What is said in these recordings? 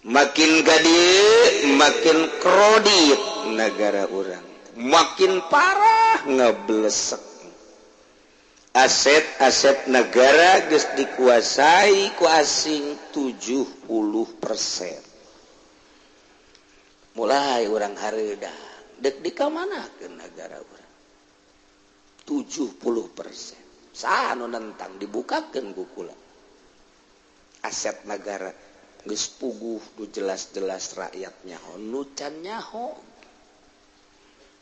makin gede makin kredit negara orang makin parah ngeblesek aset-aset negara geus dikuasai ku asing 70%. Mulai orang hareuda dek di kamana ke negara orang 70%. Saha nu nentang dibukakeun ku kula. Aset negara geus puguh nu jelas-jelas rakyat nyaho nu can nyaho.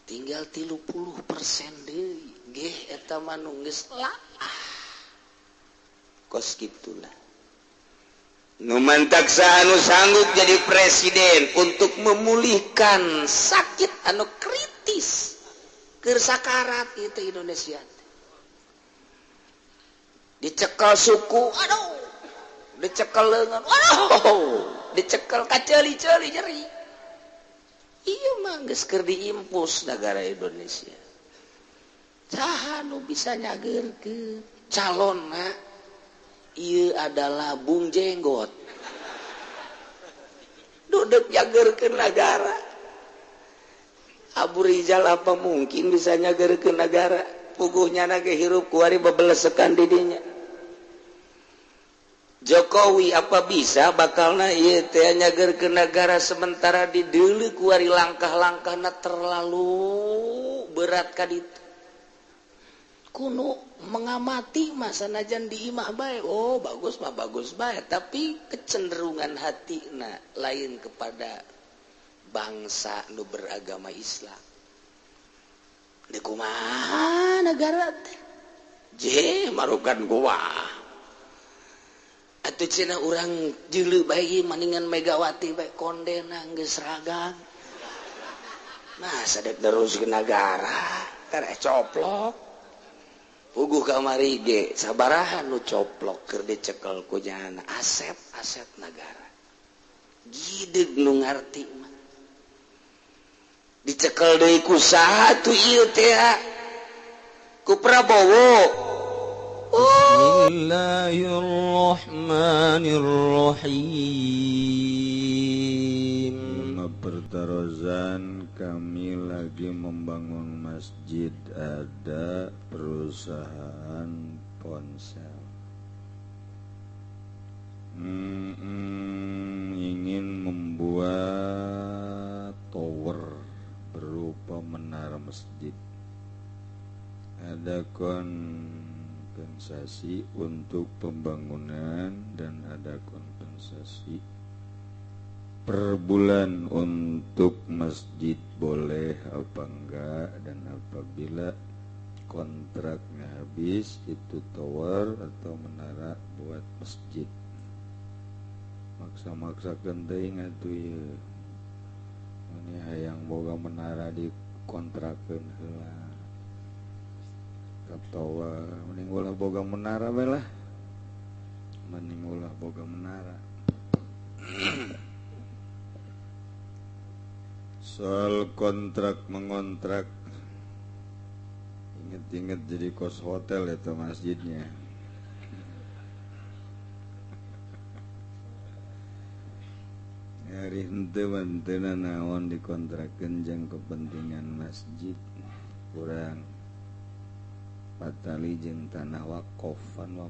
Tinggal 30% deui. Geh eta mah nu geus kos gitulah. Nu mantak anu sanggup jadi presiden untuk memulihkan sakit anu kritis keur sakarat itu Indonesia. Dicekel suku, aduh. Dicekel leungeun, aduh. Dicekel kaceuli-ceuli nyeri. Iya mah geus keur diimpus negara Indonesia. Saha nu bisa nyageurkeun calonna ieu adalah bung jenggot. Duduk nyageurkeun negara. Abu Rizal apa mungkin bisa nyageurkeun negara? Puguhnya ge hirup kuari babelesekan di dinya. Jokowi apa bisa bakalna ieu teh nyageurkeun negara sementara di deuleu kuari langkah-langkahna terlalu berat ka ditu. Kuno mengamati masa najan di imah bae, oh bagus mah bagus bae, tapi kecenderungan hatina lain kepada bangsa nu beragama Islam. Di kumaha negara teh? Je marukan gua. Atuh cenah urang jeuleu bae maningan Megawati bae kondena geus ragang. Nah, sadek terus ke negara, tarek coplok. Puguh kamari ge sabaraha nu coplok keur dicekel ku jana aset-aset negara. Gideg nu ngarti mah. Dicekel deui ku saha tu ieu teh? Ku Prabowo. Bismillahirrahmanirrahim. Pertarazan kami lagi membangun masjid, ada perusahaan ponsel ingin membuat tower berupa menara masjid. Ada kompensasi untuk pembangunan dan ada kompensasi per bulan untuk masjid boleh apa enggak, dan apabila kontraknya habis itu tower atau menara buat masjid. Maksa-maksa teuing atuh ieu. Ini hayang boga menara dikontrakeun heula. Ka tower mending ulah boga menara bae lah. Mending ulah boga menara. Soal kontrak mengontrak, inget-inget jadi kos hotel itu masjidnya. Hari henteu mantena naon dikontrakeun jeung kepentingan masjid kurang patali jeung tanah wakofan wa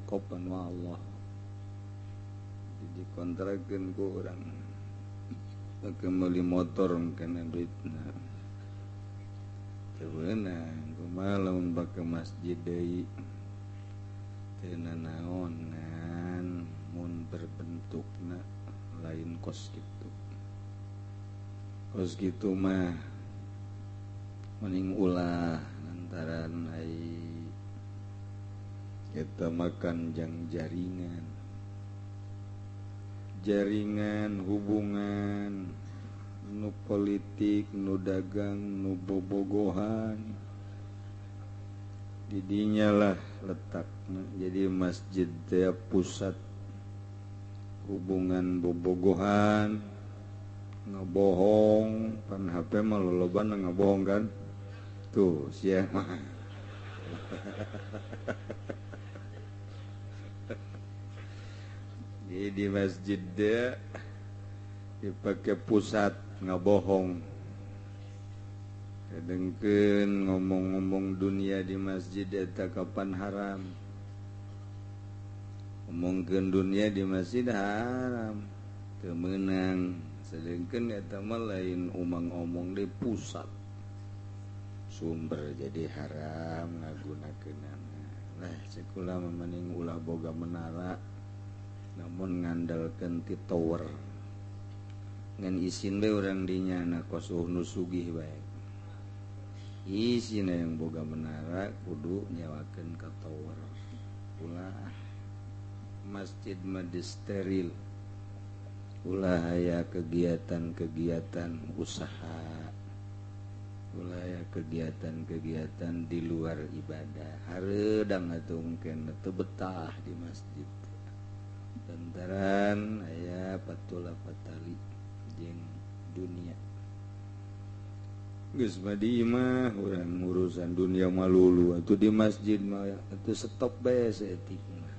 Allah. Jadi kontrakeun ku urang pakai beli motor kena duitna tebeunang kumaha lamun pakai masjid deui teu naonan mun berbentukna lain kos gitu mah mending ulah lantaran ai kita makan jang jaringan hubungan nu politik nu dagang nu bobogohan didinya lah letakna. Jadi masjid teh pusat hubungan bobogohan ngebohong pan HP mah loloban ngebohong kan tuh sia mah di masjid dia dipakai pusat ngabohong kadengkeun ngomong-ngomong dunia di masjid eta kapan haram ngomongkeun dunia di masjid haram teu meunang sedengkeun eta mah lain umang-omong di pusat sumber jadi haram ngagunakeunana lah cekula mending ulah boga menara namun ngandalkeun ti tower ngan isin we urang dinya na kosuh nu sugih bae isina yang boga menara kudu nyawakeun ka tower ulah masjid mah steril ulah aya kegiatan-kegiatan usaha ulah aya kegiatan-kegiatan di luar ibadah hareudang atuh mungkin teu betah di masjid lantaran aya patulah patali jeung dunia geus madi mah urang urusan dunia malulu atuh di masjid mah atuh stop bae saeutik mah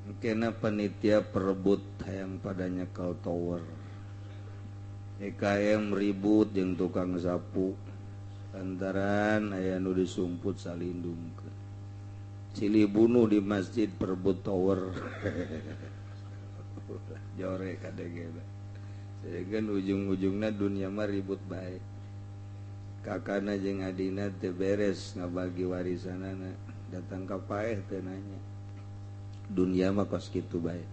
mungkin panitia perebut hayang pada nyekal tower EKM ribut jeung tukang sapu lantaran aya nu disumput salindungkeun silih bunuh di masjid perebut tower jore kadege saegeun ujung-ujungna dunia mah ribut bae kakana jeung adina teu beres ngabagi warisanana datang ka paeh teu nanya dunia mah kos kitu bae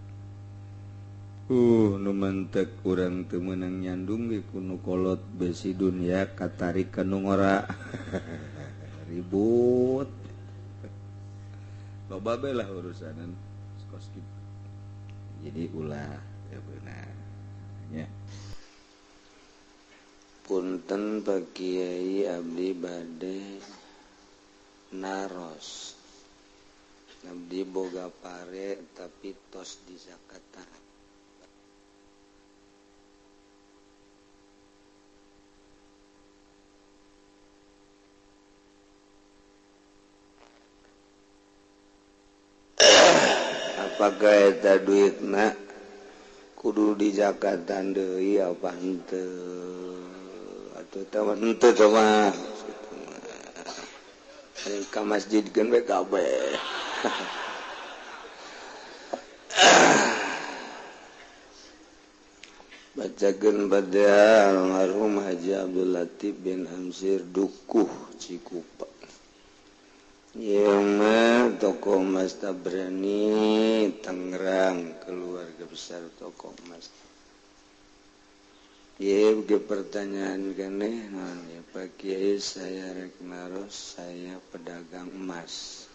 nu mentek urang teu meunang nyandung ge kuno kolot besi dunia katarik ka nu ngora ribut loba bae lah urusanan kos kitu jadi ulah ya benar nya punten Pak Kiai abdi bade naros abdi boga pare tapi tos di zakatan apakah eta duitna kudu di zakatan deui apa henteu atuh teh henteu coba ka masjid geun we kabeh bacakeun bade almarhum Haji Abdul Latif bin Hamsir Dukuh Cikupa ieu mah tokoh Mas Tabrani Tangerang keluarga besar tokoh Mas ieu ge pertanyaan keneh naon ya Pak Kiai saya rek naros saya pedagang emas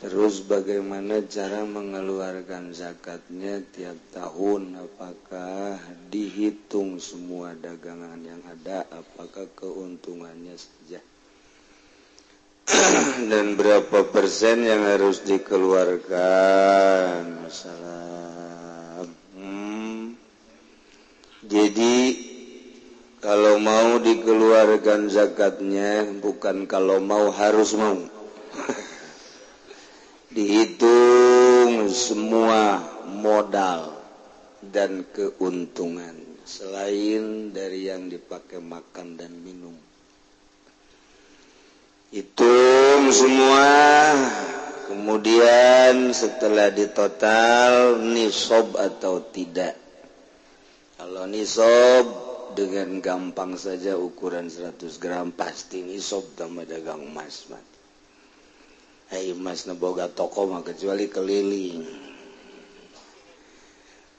terus bagaimana cara mengeluarkan zakatnya tiap tahun apakah dihitung semua dagangan yang ada apakah keuntungannya saja dan berapa persen yang harus dikeluarkan masalah jadi kalau mau dikeluarkan zakatnya bukan kalau mau harus mau dihitung semua modal dan keuntungan selain dari yang dipakai makan dan minum hitung semua kemudian setelah ditotal nisab atau tidak kalau nisab dengan gampang saja ukuran 100 gram pasti nisab sama dagang emas emas boga toko mah kecuali keliling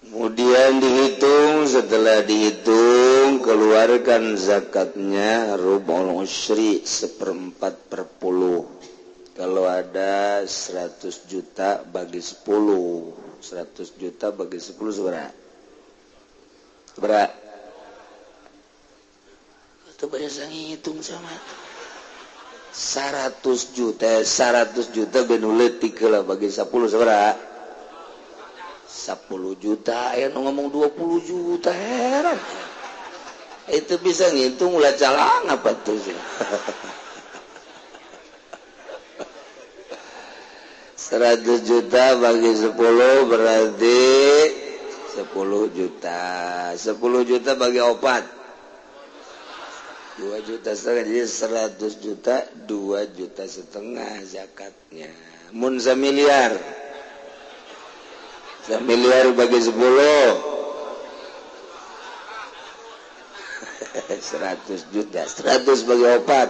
kemudian dihitung setelah dihitung keluarkan zakatnya rubul usyri 1/4 per 10 kalau ada 100 juta bagi 10 100 juta bagi 10 seberapa itu biasa ngitung sama 100 juta benuletik lah bagi 10 seberapa 10 juta ya ngomong 20 juta heran itu bisa ngitung ulah calang apa tuh 100 juta bagi 10 berarti 10 juta 10 juta bagi opat 2 juta setengah jadi 100 juta 2 juta setengah zakatnya mun 1 miliar bagi 10 100 juta 100 bagi opat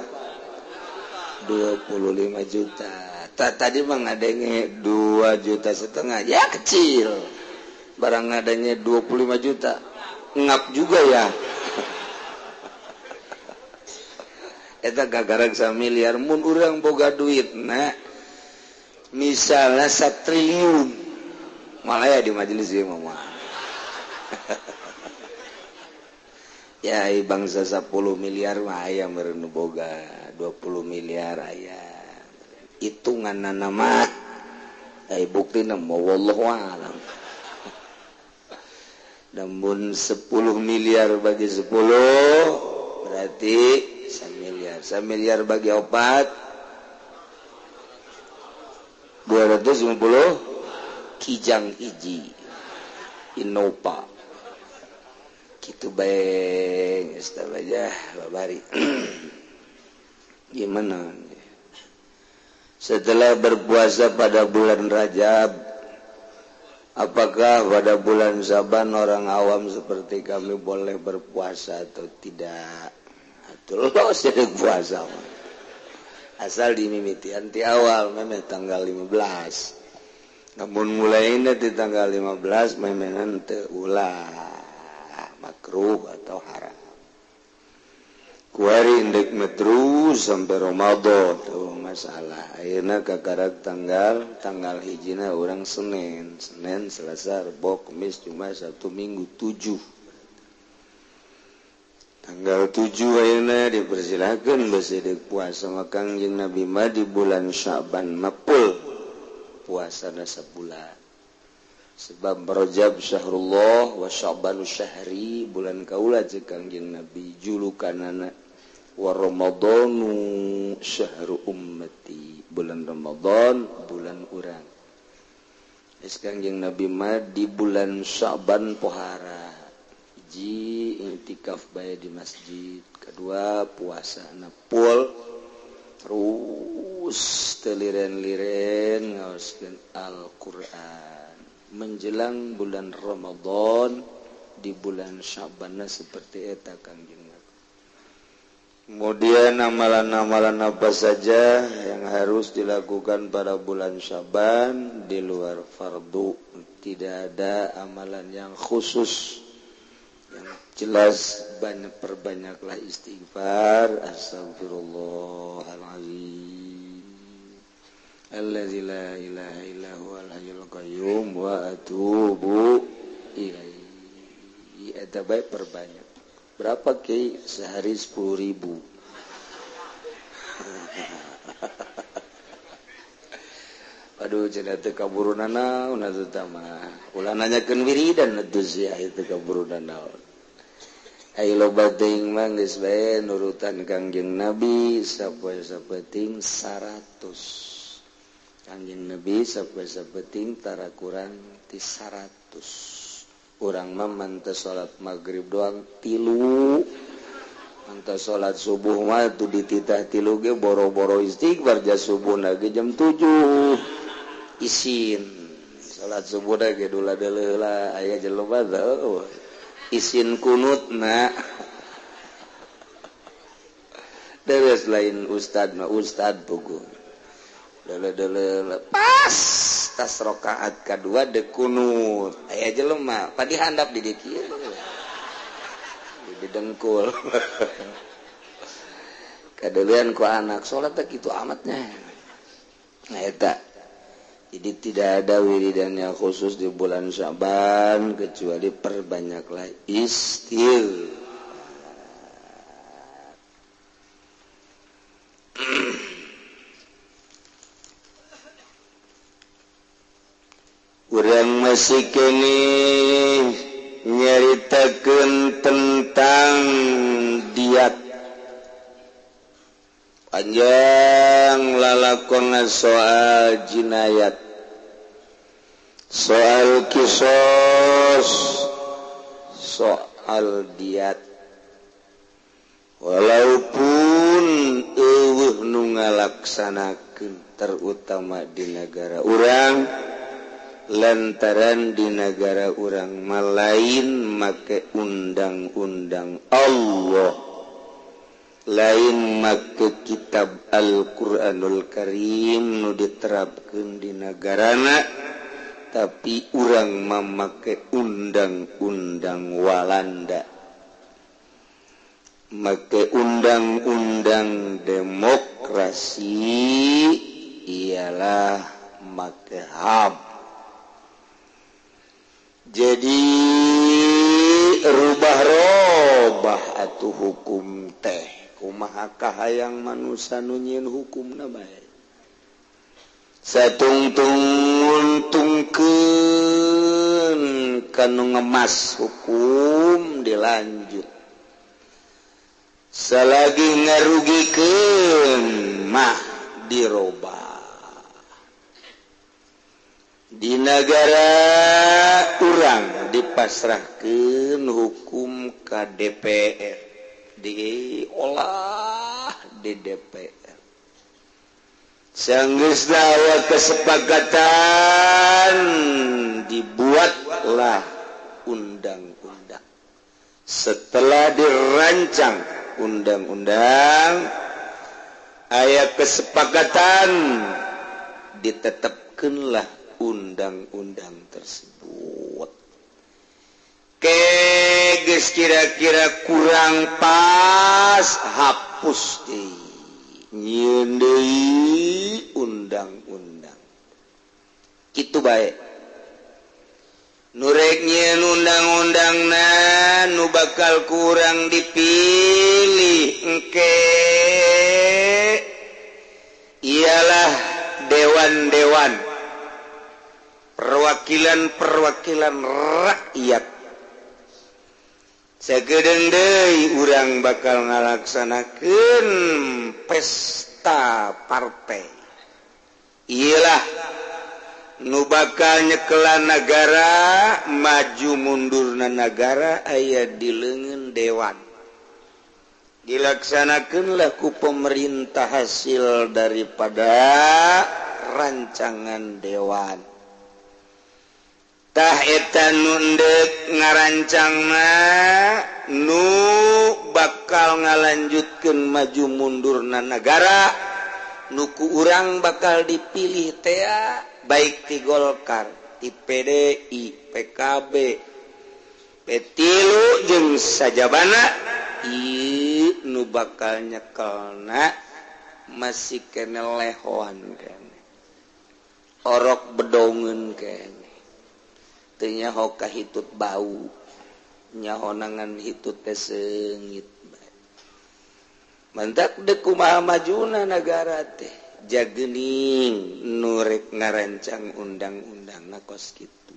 25 juta tadi mah ngadenge 2 juta setengah ya kecil barang adanya 25 juta ngap juga ya eta gagarak 1 miliar mun urang boga duit nah misalnya 1 triliun malah ya di majelis ieu mah ya bangsa 10 miliar mah aya meureun boga 20 miliar aya hitungan nama bukti nama wallahu a'lam namun 10 miliar bagi 10 berarti 1 miliar bagi opat 250 kijang hiji Innova gitu baik aja babari gimana setelah berpuasa pada bulan Rajab apakah pada bulan Syaban orang awam seperti kami boleh berpuasa atau tidak atuh lo sedek puasa asal dimimiti anti awal memang tanggal 15 namun mulainya di tanggal 15 memang teu ulah makruh atau haram kuari indek terus sampai Ramadan tuh masalah ayeuna kakarak tanggal hijina orang Senin Selasa Rebo Kamis Jumat Sabtu Minggu 7 tanggal 7 ayeuna dipersilakan besedek puasa makang jeung Nabi mah di bulan Sya'ban mapul puasana sabulan sebab Rajab syahrullah wa Sya'banu syahri bulan kaula cek Kangjeng Nabi julukanana wa Ramadanu syahru ummati bulan Ramadan bulan urang geus Kangjeng Nabi mah di bulan Sya'ban pohara hiji iktikaf bae di masjid kedua puasana pul terus teliren-liren ngaoskeun Al-Qur'an menjelang bulan Ramadan di bulan Sya'ban seperti eta Kangjeng Nabi. Kemudian amalan-amalan apa saja yang harus dilakukan pada bulan Sya'ban di luar fardu, tidak ada amalan yang khusus. Yang jelas perbanyaklah istighfar, astagfirullahaladzim. Allazi la ilaha illa huwal hayyul qayyum wa atubu ilaihi. Eta bae perbanyak. Berapa Ki? Sehari 10.000. Aduh cenah teu kaburunana una teu mah. Ulah nanyakeun wiridan atuh sia itu kaburunana. Ai loba teuing mah geus bae nurutan Kangjeng Nabi sapoe-sapoe 100. Kangjeng Nabi sapoe-sapoe tara kurang ti 100. Urang mah manteu salat maghrib doang 3. Manteu salat subuh mah tu dititah 3 ge boro-boro istighfar jas subuhna ge jam 7. Isin salat subuh da ge dula deuleuh aya jelema teh isin kunutna. Deres lain ustad mah ustad puguh. Dele pas tas rakaat kedua de kunut aya jelema padi handap di dieu di dengkul kadeulean ku anak salat teh kitu amatnya nah eta jadi tidak ada wiridan yang khusus di bulan Sya'ban kecuali perbanyaklah istighfar. Urang masih kini nyaritakeun tentang diat panjang lalakonna soal jinayat soal kisos soal diat walaupun nu ngalaksanakeun terutama di negara urang lantaran di negara urang malain make undang-undang Allah lain make kitab Al-Qur'anul Karim nu diterapkeun di negarana tapi urang memakai undang-undang Walanda make undang-undang demokrasi ialah make HAM. Jadi rubah-robah atuh hukum teh kumaha kahayang manusia nu nyieun hukumna bae satungtung-tungkeun kanu ngemas hukum dilanjut salagi ngarugikeun mah dirobah. Di negara urang dipasrahkeun hukum ka DPR diolah di DPR sanggeus dawa kesepakatan dibuatlah undang-undang. Setelah dirancang undang-undang aya kesepakatan ditetapkanlah undang-undang tersebut. Geus kira-kira kurang pas hapus deui nyieun deui undang-undang kitu bae. Nu rek nyieun undang-undangna nu bakal kurang dipilih engke ialah dewan-dewan perwakilan rakyat. Sagedeung deui urang bakal ngalaksanakeun pesta partai. Ialah nu bakal nyekelan negara maju mundurna negara aya di leungeun dewan. Dilaksanakeunlah ku pemerintah hasil daripada rancangan dewan. Tah eta nu endek ngarancangna nu bakal ngalanjutkeun maju mundurna negara nu ku urang bakal dipilih teh baik ti Golkar, ti PDI, PKB, P3 jeung sajabana ieu nu bakal nyekelna masih kene lehoan kene. Orok bedongeun kene. Teu nyaho kahitut bau nyahonangan hitut teh seungit bae. Mantak deuk kumaha majuna negara teh jageuning nu rek ngarancang undang-undangna kos kitu.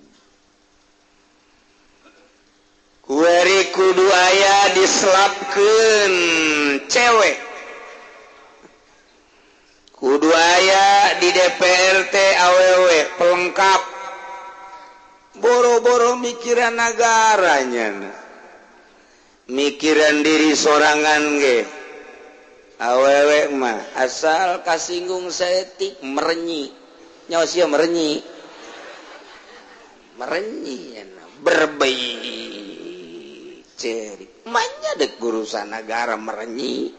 Kuari kudu aya diselapkeun cewek. Kudu aya di DPR teh awewe pelengkap. Boro-boro mikiran negaranya, mikiran diri sorangan ge. Awewe mah asal kasinggung saeutik merenyi, nyawa sia merenyi, berbaik ceri. Manya dek urusan negara merenyi,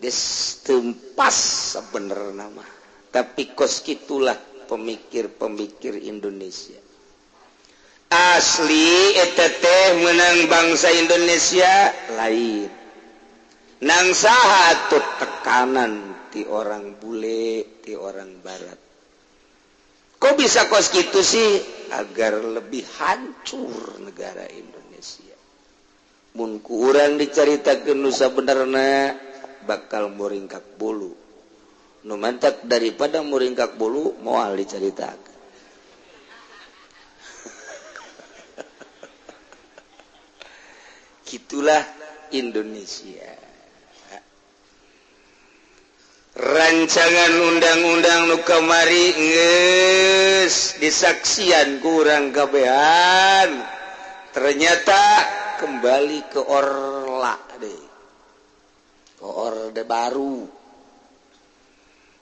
geus tempas sebenerna mah. Tapi kos kitulah pemikir-pemikir Indonesia asli eta teh menang bangsa Indonesia lain nang saha atuh tekanan ti orang bule ti orang barat. Kok bisa kos kitu sih? Agar lebih hancur negara Indonesia. Mun ku urang dicaritakeun nu sabenerna bakal muringkak bulu. Nu mantak daripada muringkak bulu moal dicaritakeun. Gitulah Indonesia. Rancangan undang-undang nu kamari geus disaksian ku urang kabehan ternyata kembali ke orla deh, ke orde baru.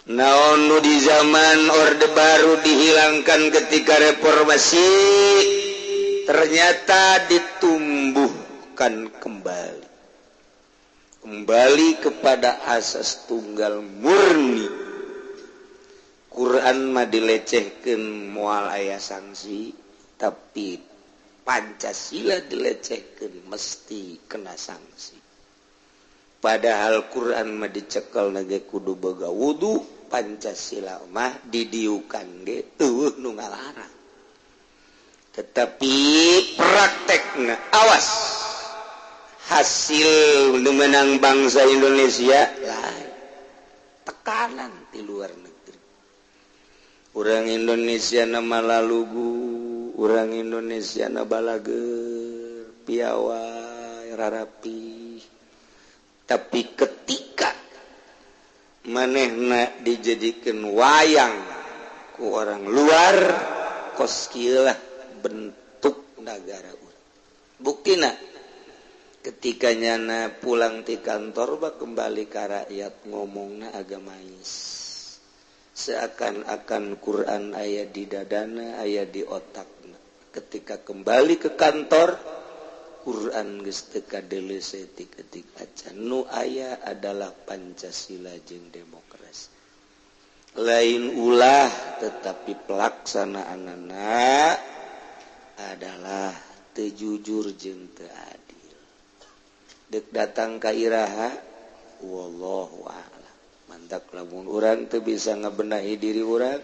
Naon nu di zaman orde baru dihilangkan ketika reformasi, ternyata ditumbuhkan kembali kepada asas tunggal murni. Quran mah dilecehkeun moal aya sanksi, tapi Pancasila dilecehkeun mesti kena sanksi. Padahal Quran mah dicekel nage kudu boga wudu, Pancasila mah didiukan ge eueuh nu ngalarang. Tetapi praktekna awas hasil menang bangsa Indonesia lain. Tekanan di luar negeri. Urang Indonesia na malalugu, urang Indonesia na balager, piawai, rarapi. Tapi ketika manehna dijadikan wayang ku orang luar, kos kieu lah bentuk negara urang. Buktina ketika nyana pulang ti kantor bak kembali ka rakyat ngomongna agamais. Seakan-akan Quran aya di dadana, aya di otakna. Ketika kembali ke kantor, Quran geus teu kadeuleu setik-etik acan. Nu aya adalah Pancasila jeung demokrasi. Lain ulah tetapi pelaksanaanna adalah teu jujur jeung teu adil. Deuk datang ka iraha wallahu a'lam. Mantak lamun urang teu bisa ngabenahi diri urang,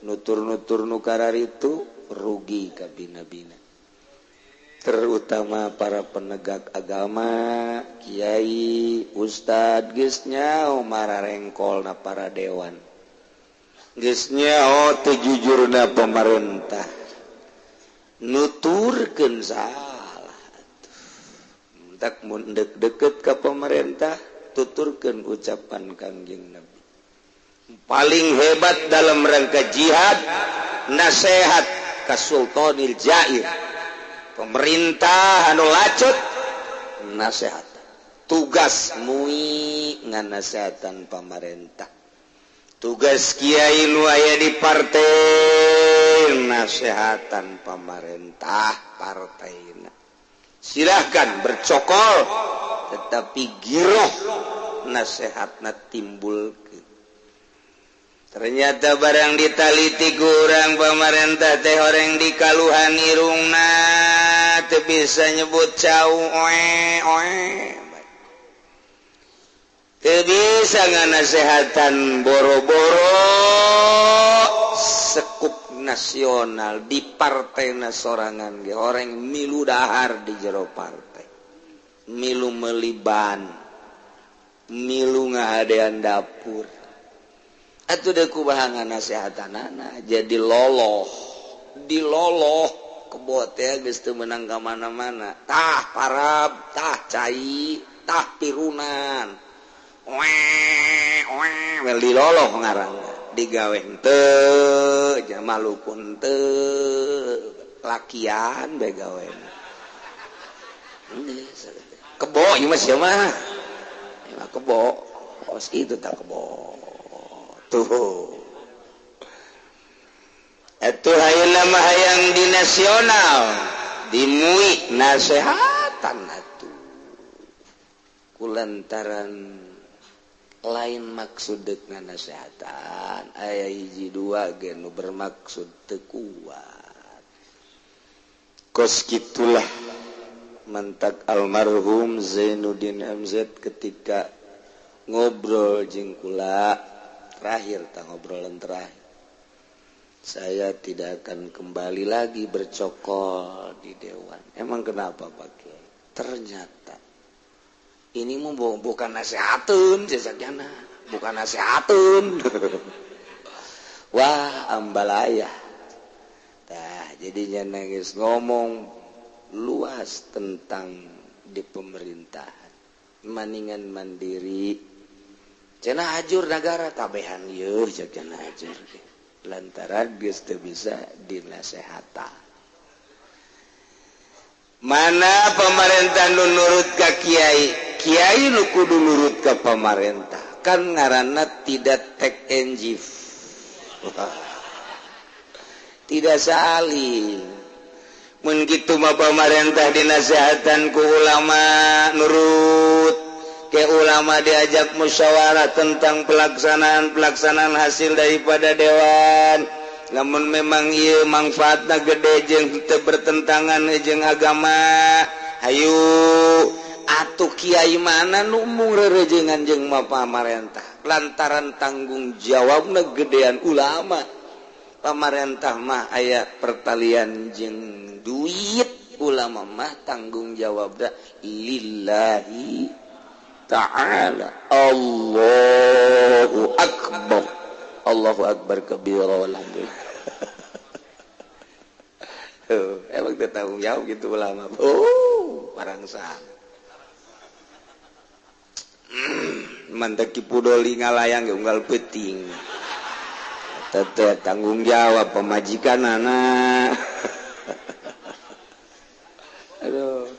nutur-nutur nu kararitu rugi ka bina-bina. Terutama para penegak agama, kiai, ustad, geus nyaho mararengkol na para dewan, geus nyaho teu jujurna pemerintah, nuturkeun salah. Tak mun deket ka pemerintah, tuturkeun ucapan Kangjeng Nabi. Paling hebat dalam rangka jihad, nasihat ka Sultanil Jair. Pemerintah anu lacut nasihat. Tugas mui nganasehatan pemerintah. Tugas kiai nu aya di partai nasehatan pemerintah partaina. Silahkan bercokol, tetapi giroh nasihatna timbulkeun. Ternyata barang ditaliti ku urang pemerintah teh horeng di kaluhan irungna teu bisa nyebut cau oe. Teu bisa nganasehatan boro-boro sekup nasional di partai sorangan ge horeng milu dahar di jero partai. Milu meliban, milu ngahadean dapur. Atuh deuk kubahangan nasehatanana jadi diloloh kebo teh geus teu meunang ka mana-mana. Tah parab, tah cai, tah pirunan. Wel diloloh ngaranna. Digawe henteu, jamalupun teu, lakian bae gawena. Kebo ieu mah sia mah. Ieu mah kebo. Os itu tak kebo. Tuh. Itu hayana mah hayang di nasional, di MUI nasehatan atuh. Kulantaran lain maksud deukna nasehatan, aya hiji dua ge nu bermaksud teu kuat. Kos kitulah mantak almarhum Zainuddin MZ ketika ngobrol jeung kula ngobrolan terakhir, saya tidak akan kembali lagi bercokol di dewan. Emang kenapa Pak Kiai? Ternyata ini bukan nasihatun, jajaknya bukan nasihatun. Wah ambalaya. Nah jadinya nangis ngomong luas tentang di pemerintahan, maningan mandiri. Cenah hajur negara kabehan yeuh cenah hajur. Lantaran geus teu bisa dinasehatan. mana pemerintah nurut ke Kyai nu kudu nurut ke pemerintah kan ngaranna tidak take and give tidak saling mun kitu mah pemerintah dinasihatan ku ulama nurut ke ulama diajak musyawarah tentang pelaksanaan hasil daripada dewan namun memang ieu manfaatna gede jeung teu bertentangan jeung agama hayu atuh kiai mana nu mung rerejengan jeung pamarentah lantaran tanggung jawabna gedean ulama pamarentah mah aya pertalian jeung duit ulama mah tanggung jawabna lillahi ta'ala Allahu akbar kabira walhamdulillah emang dia tanggung jawab gitu ulama barang sah mantaki pudoli ngalayang unggal peting teteh tanggung jawab pemajikan anak aduh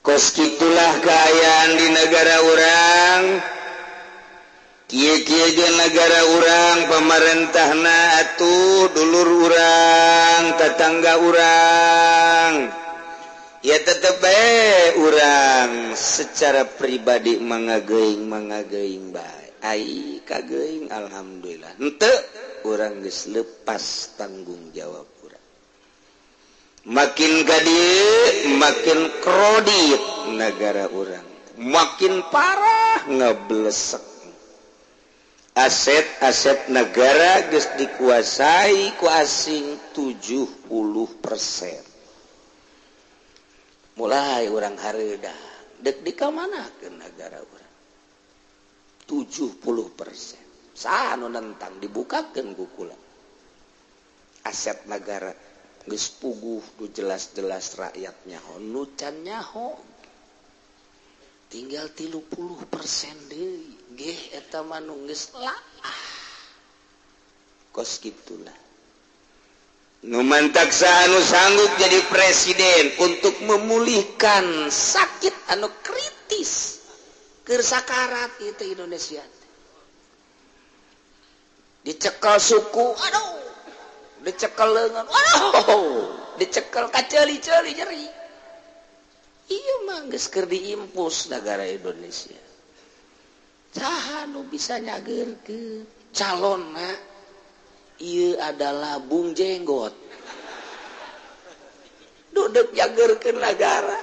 kos gitulah keayaan di negara orang kieu-kieu ge negara urang pamarentahna atuh dulur urang tetangga urang ya tetep bae urang secara pribadi mangageing bae ai kageing alhamdulillah henteu urang geus leupas tanggung jawab urang makin ka dieu makin krodit negara urang makin parah ngeblesek aset negara geus dikuasai ku asing 70%. Mulai orang hareuda dek di ka mana ke negara urang 70%. Saha nu nentang dibukakeun ku kula. Aset negara geus puguh nu jelas-jelas rakyatnya nu can nyaho. Tinggal 30% deui. Geh eta mah nu geus kos gitulah nu mantak anu sanggup jadi presiden untuk memulihkan sakit anu kritis keur sakarat itu Indonesia dicekel suku aduh dicekel leungeun aduh dicekel kaceuli-ceuli nyeri ieu mah geus keur diimpus negara Indonesia. Saha nu bisa nyageurkeun calonna ieu adalah bung jenggot duduk nyageurkeun negara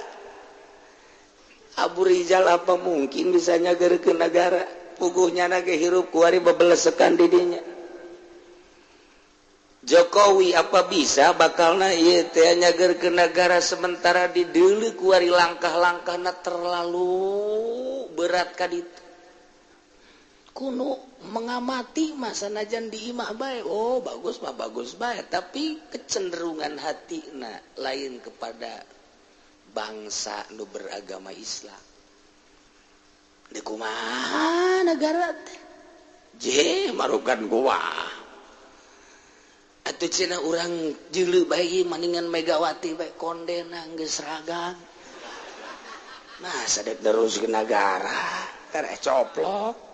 Abu Rizal apa mungkin bisa nyageurkeun negara puguhnya ge hirup kuari babelesekan di dinya Jokowi apa bisa bakalna ieu teh nyageurkeun negara sementara di deuleu kuari langkah-langkahna terlalu berat ka ditu kuno mengamati masa najan di imah bae bagus mah bagus bae tapi kecenderungan hatina lain kepada bangsa nu beragama Islam di kumaha negara teh je marukan gua atuh cenah urang jeuleu bae maningan Megawati bae kondena geus ragang nah sadek teruskeun negara karek coplok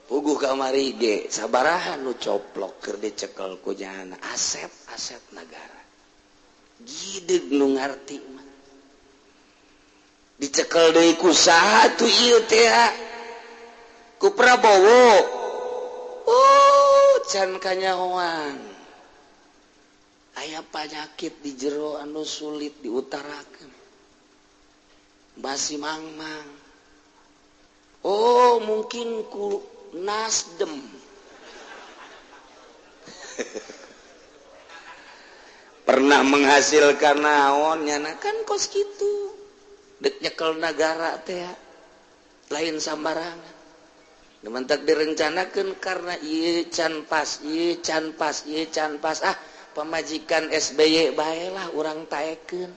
puguh kamari ge sabaraha nu coplok keur dicekel ku jana aset negara gideg nu ngarti mah dicekel deui ku saha tu ieu teh ku Prabowo can kanyahoan aya panyakit di jero anu sulit diutarakeun basi mangmang mungkin ku Nasdem pernah menghasilkan naon nyana kan kos kitu dek nyekel negara teh lain sambarangan dementak direncanakeun karena ieu can pas pemajikan SBY bae lah urang taekeun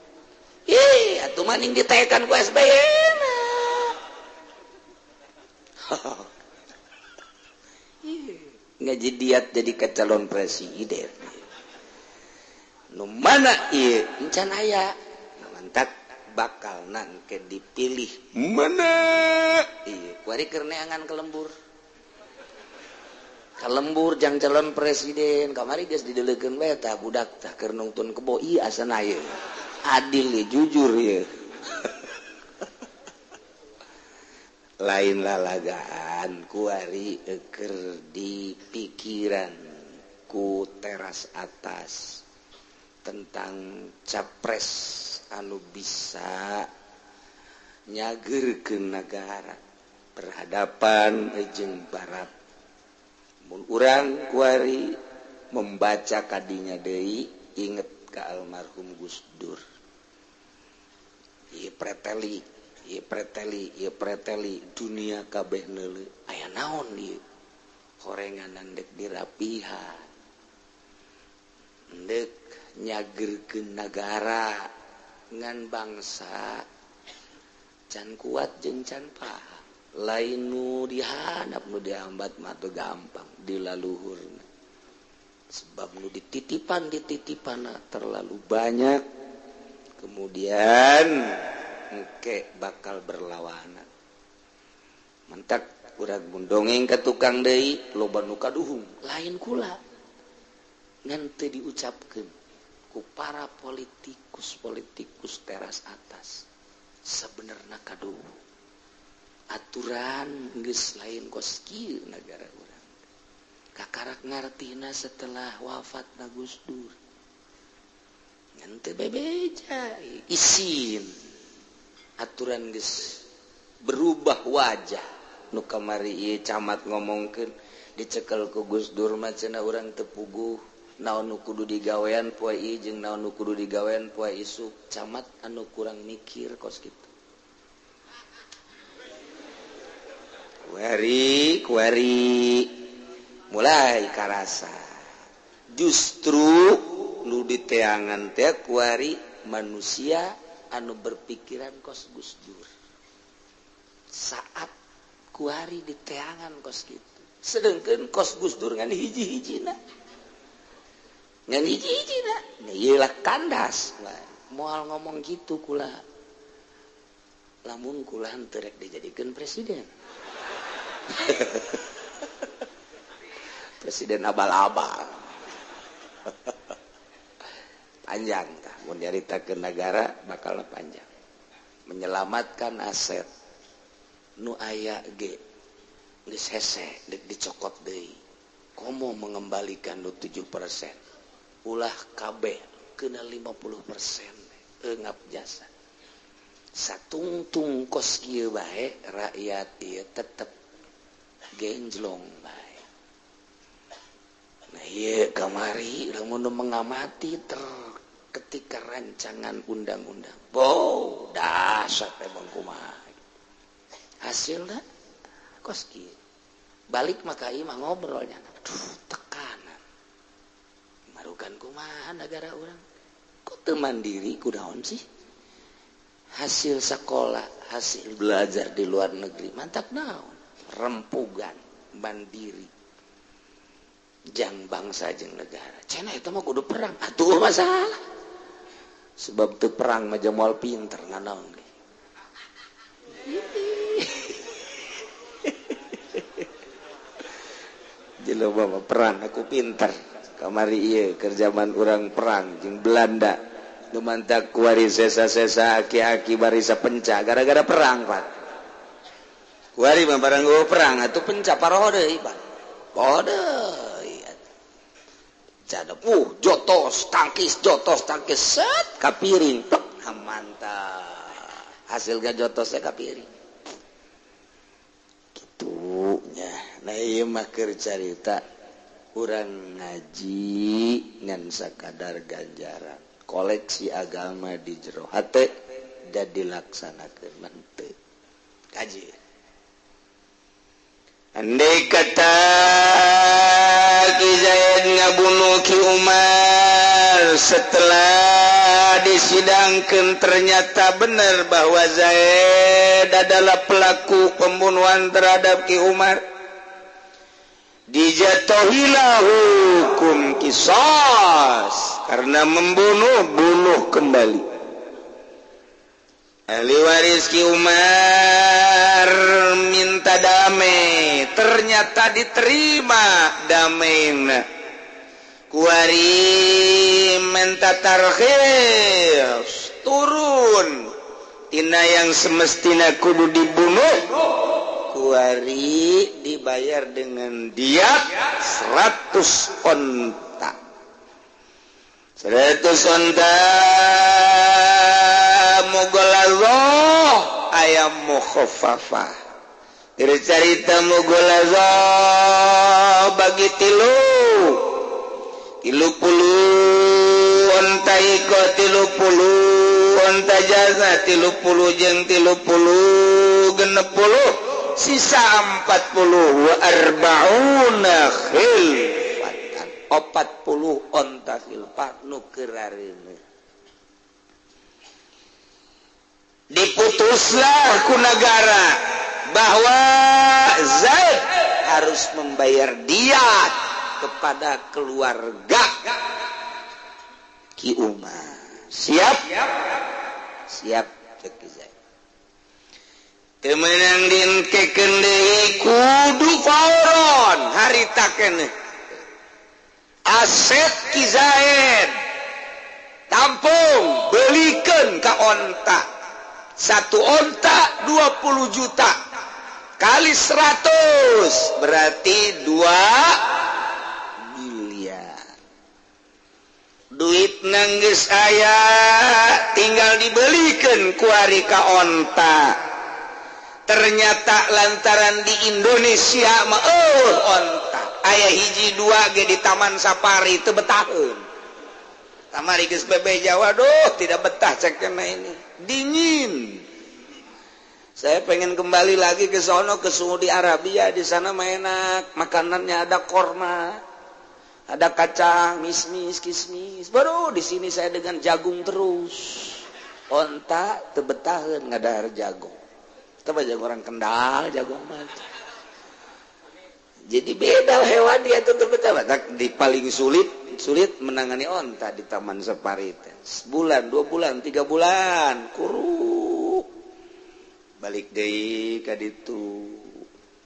atuh maning ditaekan ku SBY ngaji diat jadi calon presiden nu mana ieu encan aya mantap bakal nangke dipilih mana ieu kuari keur neangan ke lembur jang calon presiden kamari geus dideulekeun bae tah budak tah keur nungtun kebo ieu asana ieu adil ieu jujur ieu lain lalagaan kuari keur di pikiran ku teras atas tentang capres anu bisa nyageurkeun negara berhadapan jeung barat mun urang kuari membaca kadinya deui inget ka almarhum Gus Dur ieu preteli dunia kabeh neuleuh aya naon ieu horenganan dek dirapihan dek nyageurkeun negara ngan bangsa can kuat jeung can paham lain nu dihandap nu dihambat mah teu gampang dilaluhurna sebab nu dititipan terlalu banyak kemudian engke bakal berlawanan mantak urang mun dongeng ka tukang deui loba nu kaduhung lain kula ngan teu diucapkeun ku para politikus teras atas sebenarnya kaduhung aturan geus lain kos kieu negara urang kakarak ngartina setelah wafatna Gus Dur ngan teu bebeja isin aturan geus berubah wajah nu kamari ieu camat ngomongkeun dicekel ku Gus Dur mah cenah urang teu puguh naon nu kudu digawean poe ieu jeung naon nu kudu digawean poe isuk camat anu kurang mikir kos kitu kuari mulai karasa justru nu diteangan teh kuari manusia anu berpikiran kos Gus Dur saat kuari diteangan kos gitu sedengkeun kos Gus Dur ngan hiji-hijina iyalah kandas moal ngomong gitu kula lamun kula teu rek dijadikeun presiden presiden abal-abal panjang tah mun nyaritakeun negara bakal panjang menyelamatkan aset nu aya ge geus hese deuk dicokot deui komo mengembalikan nu 7% ulah kabeh kena 50% eungap jasa satungtung kos kieu bae rakyat ieu tetep genjlong bae nah ieu kamari lamun mengamati ketika rancangan undang-undang dasar emang kumaha hasilna kos kieu balik maka ieu mah ngobrolnya tekanan marukan kumaha negara urang kok teu mandiri kunaon sih hasil sekolah hasil belajar di luar negeri mantap naon rempugan mandiri jang bangsa jeung negara cenah eta mah kudu perang atuh masalah sebab teu perang mah moal pinter nganaon ge jelema mah perang aku pinter kamari ieu keur zaman urang perang jeung Belanda nu mantak kuari sesa-sesa aki-aki barisa penca gara-gara perang Pak kuari mah barang perang atuh penca paroho deui Pak poho deui cadep jotos tangkis set kapiring mantap hasil jotos ka piring kitu nya nah ieu mah keur carita urang ngaji ngan sakadar ganjaran koleksi agama di jero hate dan dilaksanakeun manteu kaji andai kata Ki Zaid ngabunuh Ki Umar setelah disidangkeun ternyata benar bahwa Zaid adalah pelaku pembunuhan terhadap Ki Umar dijatuhilah hukum qisas karena bunuh kembali. Ahli waris Ki Umar minta damai, ternyata diterima damaina. Kuari minta tarkhis, turun tina yang semestina kudu dibunuh. Kuari dibayar dengan diat 100 onta. 100 onta mughalazah ayam mukhaffafah. Cerita mughalazah bagi 30 onta iko 30 onta jaza 30 jeung 30 60 sisa 40 wa arba'una khilfatan 40 onta khilfat nu kerareuna. Diputuslah ku negara bahwa Zaid harus membayar diat kepada keluarga Ki Umar. Siap? Siap cek Zaid. Temenang dinkekeun deui kudu fauron harita keneh. Aset Ki Zaid tampung belikeun ka onta. 1 onta 20 juta kali 100 berarti 2 miliar. Duit nanggeus aya tinggal dibelikeun ku ari ka onta. Ternyata lantaran di Indonesia mah onta aya hiji 2 ge di Taman Safari teu betaheun. Kamari geus bebe Jawa doh tidak betah cek kena ini. Dingin. Saya pengen kembali lagi ke sono ke Saudi Arabia, di sana enak, makanannya ada korma, ada kacang, mismis, kismis. Baru di sini saya dengan jagung terus. Onta tebetaheun ngadahar jagung. Coba jagung orang Kendal, jagung mati. Jadi beda hewan dia tuh tebetah. Di paling sulit menangani onta di Taman Safari. Sebulan, 2 bulan, 3 bulan, kuru. Balik deui ka ditu,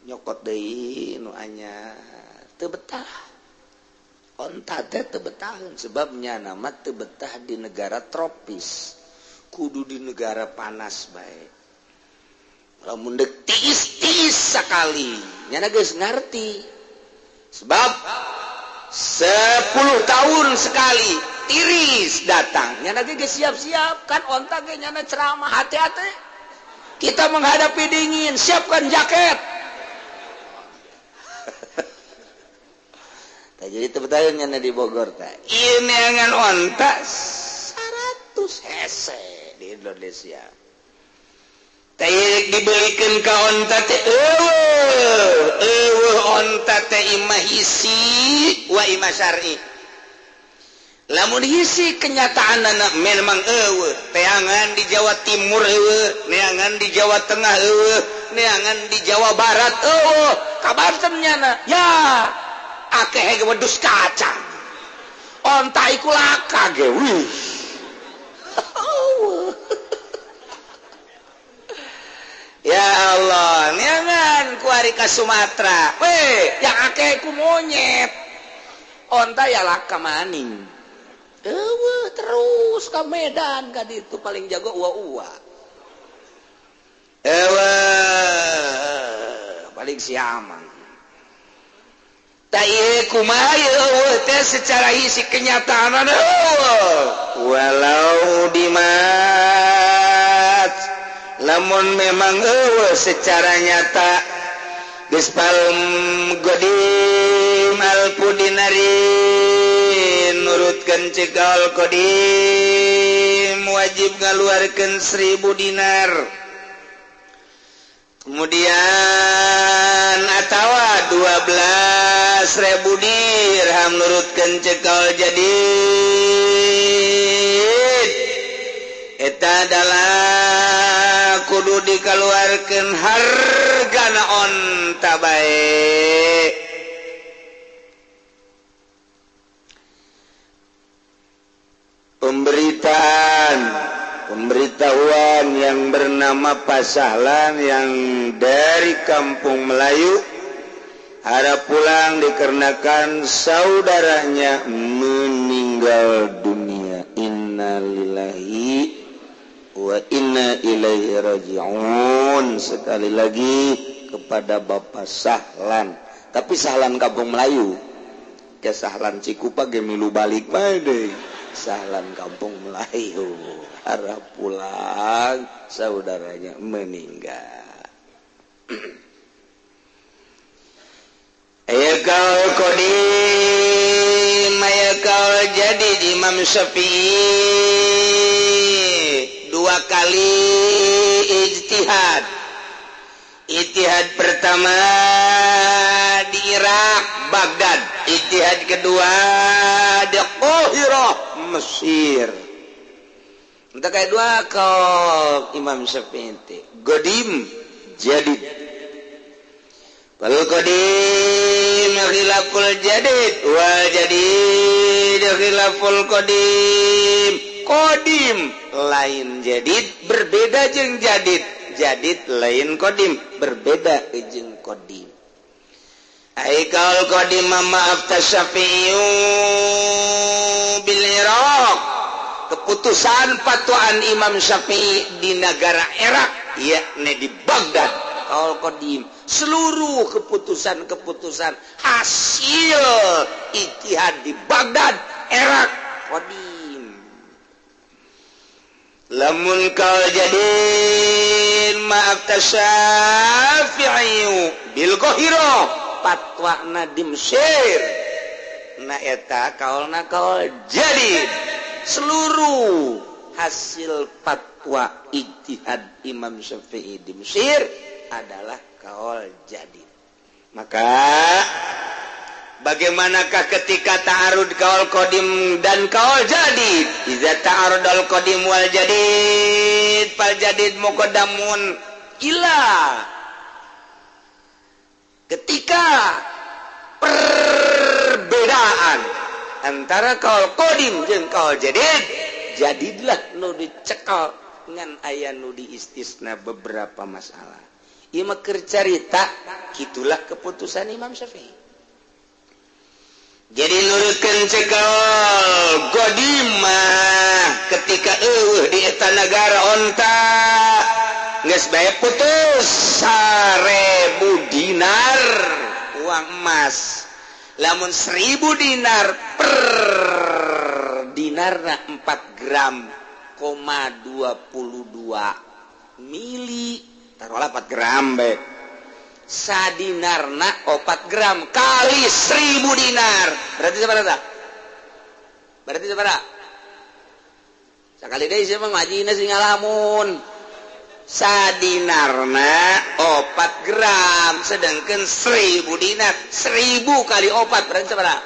nyokot deui nu anyar. Teu betah. Onta teh teu betaheun sebabnya nama teu betah di negara tropis. Kudu di negara panas bae. Lamun deuk tiis-tiis sakali, nyana geus ngarti. Sebab 10 tahun sekali tiris datang. Nyana ge siap-siap kan onta ge nyana ceramah hati-hati. Kita menghadapi dingin, siapkan jaket. Jadi tebetahun nyana di Bogor teh. Ini angan onta 100 hese di Indonesia. Teh dibelikeun ka onta teh eueuh onta teh imah hisi wa imah syar'i. Lamun hisi kenyataanna memang eueuh, teangan di Jawa Timur eueuh, neangan di Jawa Tengah eueuh, neangan di Jawa Barat eueuh, ka Banten nyana. Ya, akeh ge wedus kacang. Onta iku laka ge. Wih. Ya Allah, neangan ku ari ka Sumatera. Weh, yang akeh ku monyet. Onta ya laka maning. Terus ke Medan ka ditu paling jago uwa-uwa. Paling siamang. Ta ieu kumaha eueuh teh secara hisi kenyataan walau dimat lamun memang eueuh secara nyata geus palem godim alpudinari nurutkeun cikal kodim wajib ngaluarkeun 1000 dinar. Kemudian atawa 12.000 dirham nurutkeun cikal jadid. Eta adalah kudu dikaluarkeun hargana onta bae. pemberitahuan yang bernama Pasahlan yang dari kampung Melayu harap pulang dikarenakan saudaranya meninggal dunia. Innalillahi wa inna ilaihi raji'un. Sekali lagi kepada Bapak Sahlan, tapi Sahlan kampung Melayu ke Sahlan Cikupa ge milu balik bae deui. Sahlan kampung Melayu harap pulang saudaranya meninggal. Ayakal qadim ayakal jadi Imam Syafi'i 2 kali ijtihad. Ijtihad pertama di Irak, Baghdad. Ijtihad kedua di Qahirah, Mesir. Untuk kedua kau Imam Syafi'i qadim jadid. Wal qadim khilaful jadid wal jadid khilaful qadim. Qadim lain jadid, berbeda jeung jadid. Jadid lain qadim, berbeda jeung qadim. Aikal qadim maaf tasyafi'u bil Iraq. Keputusan fatwaan Imam Syafi'i di negara Irak, yakni di Baghdad. Kaul qadim, seluruh keputusan-keputusan hasil ijtihad di Baghdad, Irak, qadim. Lamun kaul jadid maaf tasyafi'i bil Qahirah, fatwana di Mesir. Na eta kaulna kaul jadid. Seluruh hasil fatwa ijtihad Imam Syafi'i di Mesir adalah kaul jadid. Maka bagaimanakah ketika ta'arud kaul qadim dan kaul jadid? Iza ta'arudal qadim wal jadid fal jadid muqaddamun ila. Ketika perbedaan antara kaul qadim jeung kaul jadid, jadidlah nu dicekal ngan aya nu diistisna beberapa masalah. Ieu mah keur carita kitulah keputusan Imam Syafi'i. Jadi nurutkeun cekel qadim mah ketika di eta nagara onta geus bae putus 1000 dinar uang emas. Lamun 1000 dinar per dinarna 4 gram, 22 mili. Taruhlah 4 gram be. Sadinarna 4 gram kali 1000 dinar. Berarti sabaraha? Berarti sabaraha? Sakali deui siapa ngajina sing ngalamun. Sadinarna 4 gram sedangkan 1000 dinar. 1000 kali 4 berarti sabaraha?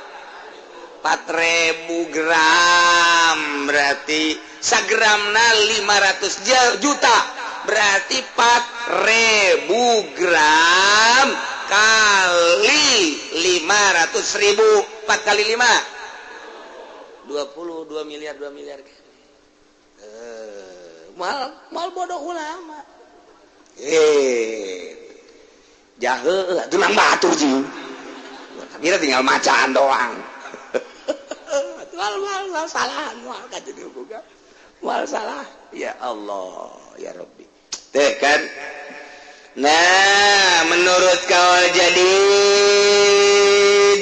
4000 gram. Berarti sagramna 500 juta. Berarti 4000 gram kali 500.000. 4 kali 5 22 miliar. Mal bodoh ulama. Jahe tunang batur sih. Kira tinggal macaan doang. Mal salah, mal kajeng buka. Mal salah. Ya Allah, ya Rabbi. Teh kan. Nah, menurut kaul jadi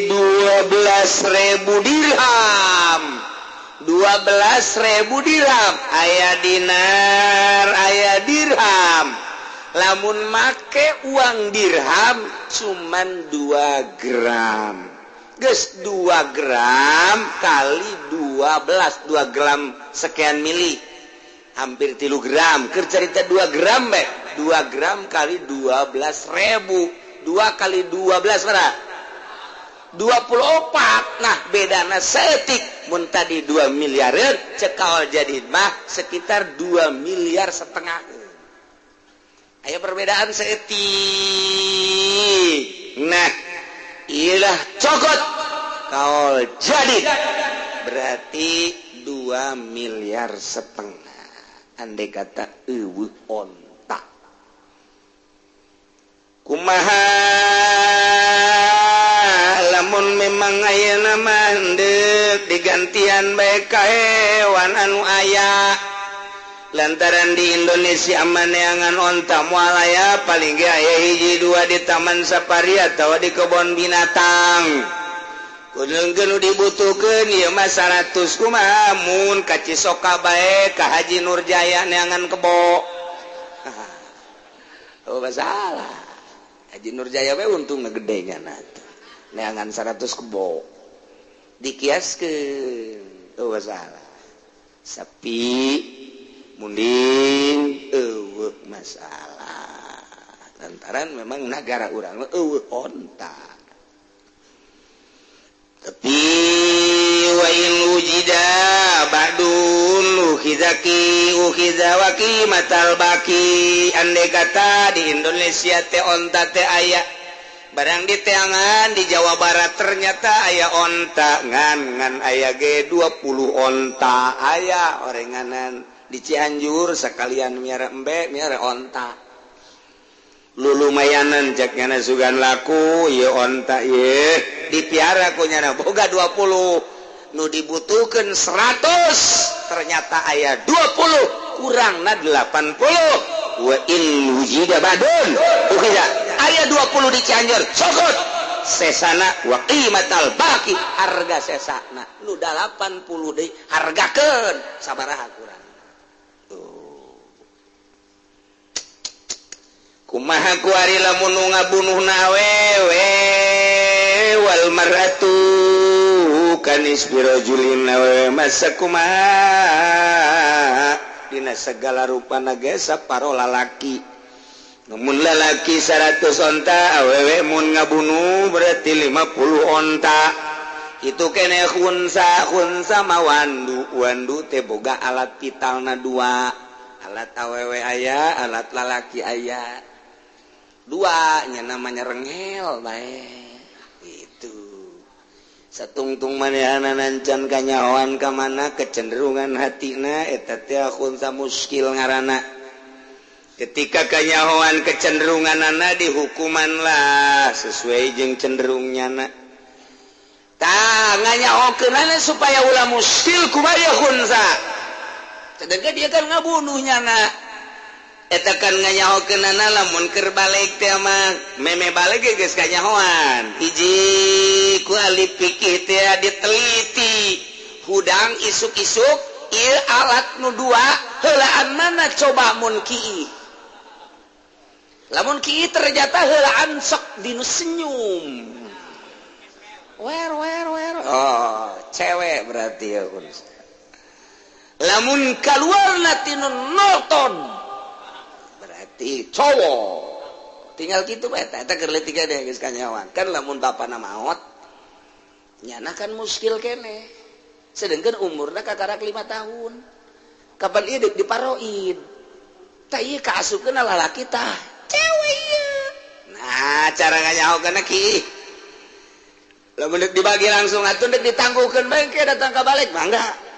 12.000 dirham. 12.000 dirham. Aya dinar, aya dirham. Lamun make uang dirham cuman 2 gram. Geus 2 gram kali 12, 2 gram sekian mili. Hampir 3 gram. Keur carita 2 gram be. 2 gram kali 12.000. 2 kali 12 berapa? 24. Nah, bedana setik. Mun tadi 2 miliar, cek kaul jadid mah sekitar 2,5 miliar. Aya perbedaan setik. Nah, iyalah cokot kaul jadid. Berarti 2 2,5 miliar andai kata onta kumaha lamun memang ayeuna mandek digantian bae ka hewan anu aya lantaran di Indonesia maneangan onta moal aya paling ge aya hiji dua di taman safari atawa di kebun binatang kudu dibutuhkeun ieu mah 100 kumaha mun ka Cisoka bae ka Haji Nurjaya neangan kebo oh masalah Haji Nurjaya we untung ngegede nya neangan 100 kebo dikiaskeun oh masalah sapi munding eueuh masalah lantaran memang negara urang eueuh onta tapi wain wujida ba'dun ukhizawaki matal baki andai kata di Indonesia teh onta teh aya barang di teangan di Jawa Barat ternyata aya onta ngan aya ge 20 onta aya orenganan di Cianjur sekalian miara embe miara onta lulu mayanan jaknya sugan laku ieu onta ieu dipiara ku nyana boga 20 nu dibutuhkeun 100 ternyata aya 20 kurangna 80 wa in wujida badun ukhida aya 20 di Cianjur sokot sesana wa qimatal baqi harga sesana nu 80 deui hargakeun sabaraha kurang kumaha ku ari lamun ngabunuhna awewe wal maratu kanis birajulin awewe masa kumaha dina segala rupana ge saparo lalaki namun lalaki 100 onta awewe mun ngabunuh berarti 50 onta itu kene khunsa mawandu teh boga alat vitalna 2 alat awewe aya alat lalaki aya 2 nya namanya renghel bae itu satungtung manehna nancan kanyahoan ka mana kecenderungan hatina eta teh khunsa muskil ngaranna ketika kanyahoan kecenderunganana dihukuman lah sesuai jeung cenderungnya na tah nganyahokeunana supaya ulah muskil kumaha khunsa sedangkan dia kan ngabunuhnya na eta kan nganyahokeunana lamun keur balik teh mah meme balik ge geus kanyahoan hiji ku ahli fikih teh diteliti hudang isuk-isuk ieu alat nu 2 heulaan mana coba mun kieu lamun kieu ternyata heulaan sok dinu senyum wer oh cewek berarti ya kun lamun kaluarna tinu nonton cowok tinggal gitu eta keur leutik deh geus kanyawan kan lamun bapana maot nyana kan muskil kene sedengkeun umurna kakarak 5 tahun kapan ieu diparoid tah ieu kaasupkeun lalaki tah cewek ieu nah cara nganyahokeunna kieu lamun deuk dibagi langsung atuh deuk ditangguhkeun bae ke datang ka balik mangga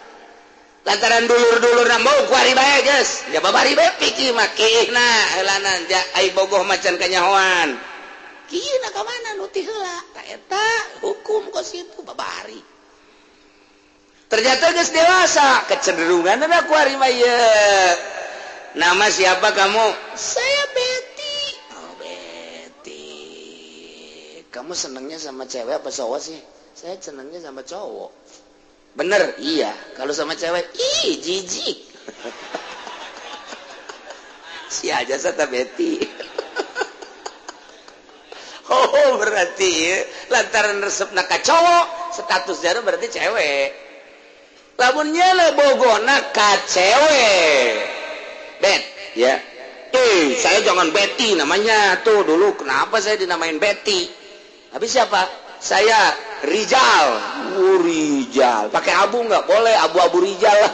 lantaran dulur-dulurna mau kuari bae geus ya babari bae piki makihna heulana ai bogoh macan kanyahoan kieu na ka mana nu ti heula ta eta hukum ka situ babari ternyata geus dewasa kecenderunganna kuari mah ieu nama siapa kamu saya Betty oh Betty kamu senangnya sama cewek apa cowok sih saya senangnya sama cowok bener iya kalau sama cewek ih jijik si aja sata Betty oh berarti lantaran resepna ka cowok status jana berarti cewek lamun nyele bogona ka cewek Bet ya saya jangan Betty namanya tuh dulu kenapa saya dinamain Betty habis siapa saya Rijal, Rijal. Pakai abu nggak boleh, abu-abu Rijal lah.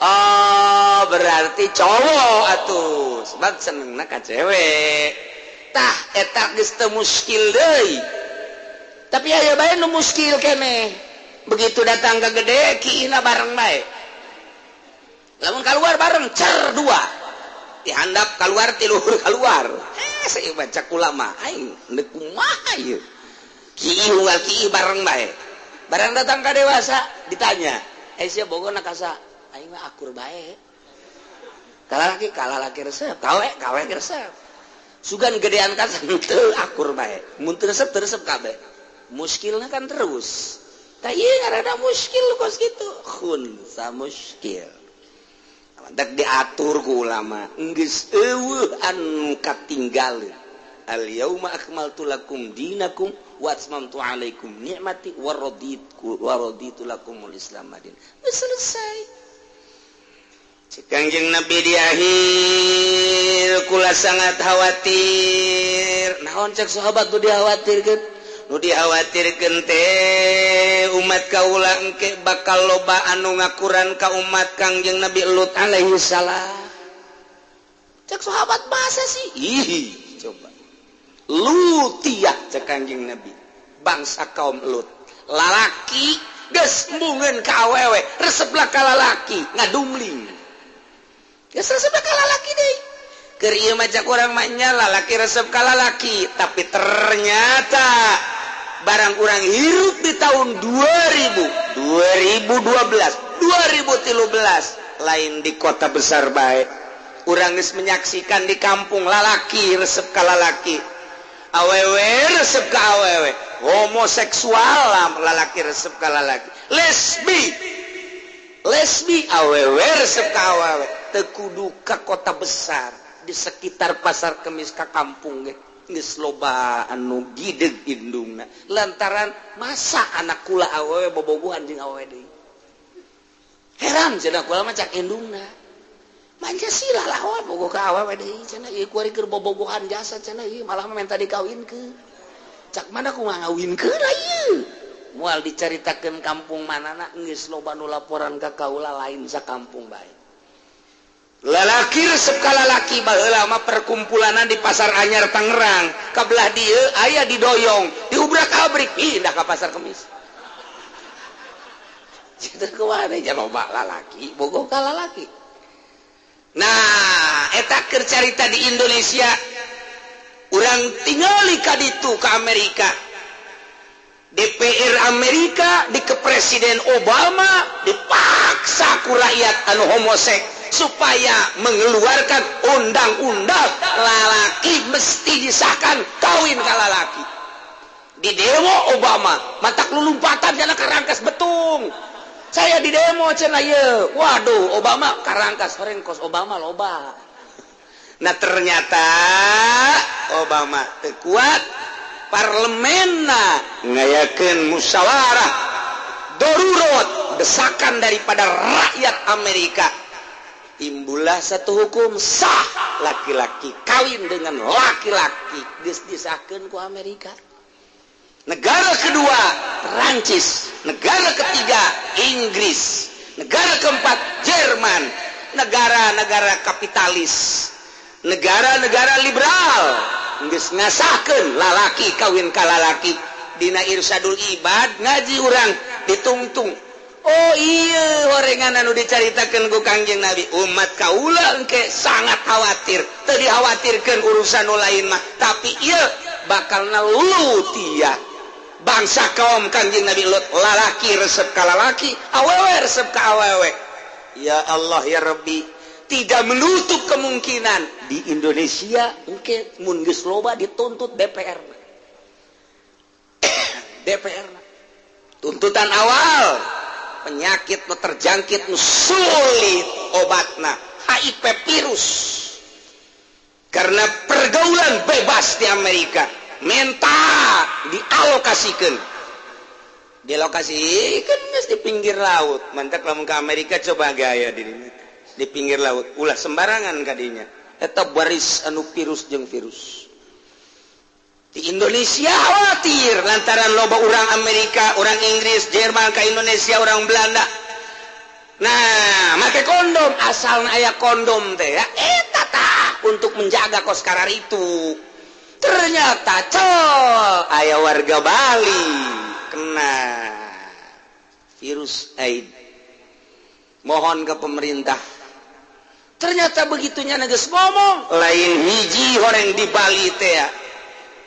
Oh, berarti cowok atuh. Sebab senengna ka cewek. Tah, eta geus teu muskil deui. Tapi aya bae nu muskil keneh. begitu datang ke gede kiina bareng bae lamun keluar bareng cer dua dihandap keluar tiluhur keluar saya baca ulama aing neuk kumaha ieu ki unggal ki bareng bae barang datang ka dewasa ditanya sia bogona kasa aing mah akur bae kalalaki resep kawe resep sugan gedean kasa teu akur bae mun teu resep kabeh muskilna kan terus tah ieu ngarana muskil kos kitu khun sa muskil mantak diatur ku ulama geus eueuh anu katinggalin al yauma akmaltu lakum dinakum wa atmamtu alaikum ni'mati wa raditu lakumul islam madin selesai Kangjeng Nabi di akhir kula sangat khawatir naon cek sahabat nu dikhawatirkeun nu dikhawatirkeun teh umat kaula engke bakal loba anu ngakuran ka umat Kangjeng Nabi Lut alaihi salam cek sahabat bahasa sih ih coba Lutiyah cek Kangjeng Nabi bangsa kaum Lut lalaki geus embungeun ka awewe reseplah ka lalaki ngadumling geus resep ka lalaki deui keur ieu mah cak urang mah nya lalaki resep ka lalaki tapi ternyata barang urang hirup di tahun 2013 lain di kota besar bae urang geus menyaksikan di kampung lalaki resep ka lalaki awewe resep ka awewe homoseksual lalaki resep ka lalaki lesbi awewe resep ka awewe teu kudu ka kota besar di sekitar pasar kemis ka kampung ge geus loba anu gideg indungna lantaran masa anak kula awewe bobogohan jeung awewe deui heran cenah kula mah cak indungna Pancasila lah we bogoh ka awewe deui cenah ieu kuari keur bobogohan jasa cenah ieu malah minta dikawinkeun cak mana ku ngawinkeun lah ieu moal dicaritakeun kampung manana geus loba nu laporan ka kaula lain sakampung bae lalaki resep ka lalaki baheula mah perkumpulanan di Pasar Anyar Tangerang kabelah dieu aya di Doyong diubrak-abrik pindah ka Pasar Kemis kitu kumaha nya loba lalaki bogoh ka lalaki nah eta keur carita di Indonesia urang tingali ka ditu ka Amerika DPR Amerika di ke Presiden Obama dipaksa ku rakyat anu homosek supaya mengeluarkan undang-undang lalaki mesti disahkan kawin ka lalaki di demo Obama matak lulumpatan cenah karangkas betung saya di demo cenah ieu waduh Obama karangkas horeng kos Obama loba nah ternyata Obama teu kuat parlemenna ngayakeun musyawarah darurat desakan daripada rakyat Amerika timbullah satu hukum sah laki-laki kawin dengan laki-laki geus disahkeun ku Amerika negara kedua Perancis negara ketiga Inggris negara keempat Jerman negara-negara kapitalis negara-negara liberal geus ngasahkeun lalaki kawin ka lalaki dina Irsadul Ibad ngaji urang ditungtung oh iya horengan anu dicaritakeun ku Kangjeng Nabi umat kaula engke sangat khawatir teu dikhawatirkeun urusan nu lain mah tapi ieu bakalna Lutiyah bangsa kaum Kangjeng Nabi Lut lalaki resep ka lalaki awewe resep ka awewe ya Allah ya Rabbi tidak menutup kemungkinan di Indonesia engke mun geus loba dituntut DPR tuntutan awal penyakit nu terjangkit nu sulit obatna HIV virus karena pergaulan bebas di Amerika minta dialokasikan geus di pinggir laut mantak lamun ke Amerika coba gaya di pinggir laut ulah sembarangan kadinya eta baris anu virus jeung virus di Indonesia khawatir lantaran loba orang Amerika, orang Inggris, Jerman ke Indonesia, orang Belanda. Nah, make kondom asalna aya kondom teh ya. Eta tah untuk menjaga kos karar itu. Ternyata aya warga Bali kena virus AIDS. Mohon ke pemerintah. Ternyata begitunya neges ngomong lain hiji horeng di Bali teh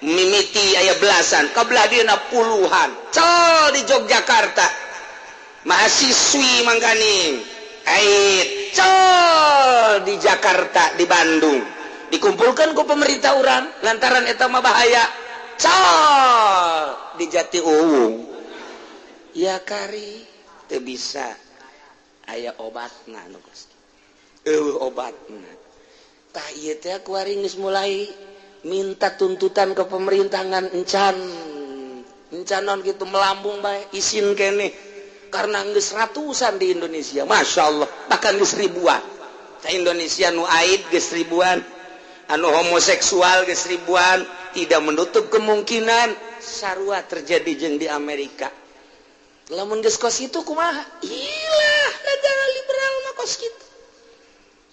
mimiti aya belasan kabelah dieuna puluhan col di Yogyakarta mahasiswi mangkani ait col di Jakarta di Bandung dikumpulkan ku pemerintah urang lantaran eta mah bahaya col di Jatiuwung ya kari teu bisa aya obatna nu obatna tah ieu teh kuari geus mulai minta tuntutan ke pemerintahan encanon gitu melambung bae isin keneh karena geus ratusan di Indonesia Masya Allah bahkan geus ribuan tah Indonesia nu aid geus ribuan anu homoseksual geus ribuan tidak menutup kemungkinan sarua terjadi jeung di Amerika lamun geus kos itu kumaha ilah negara liberal mah kos kitu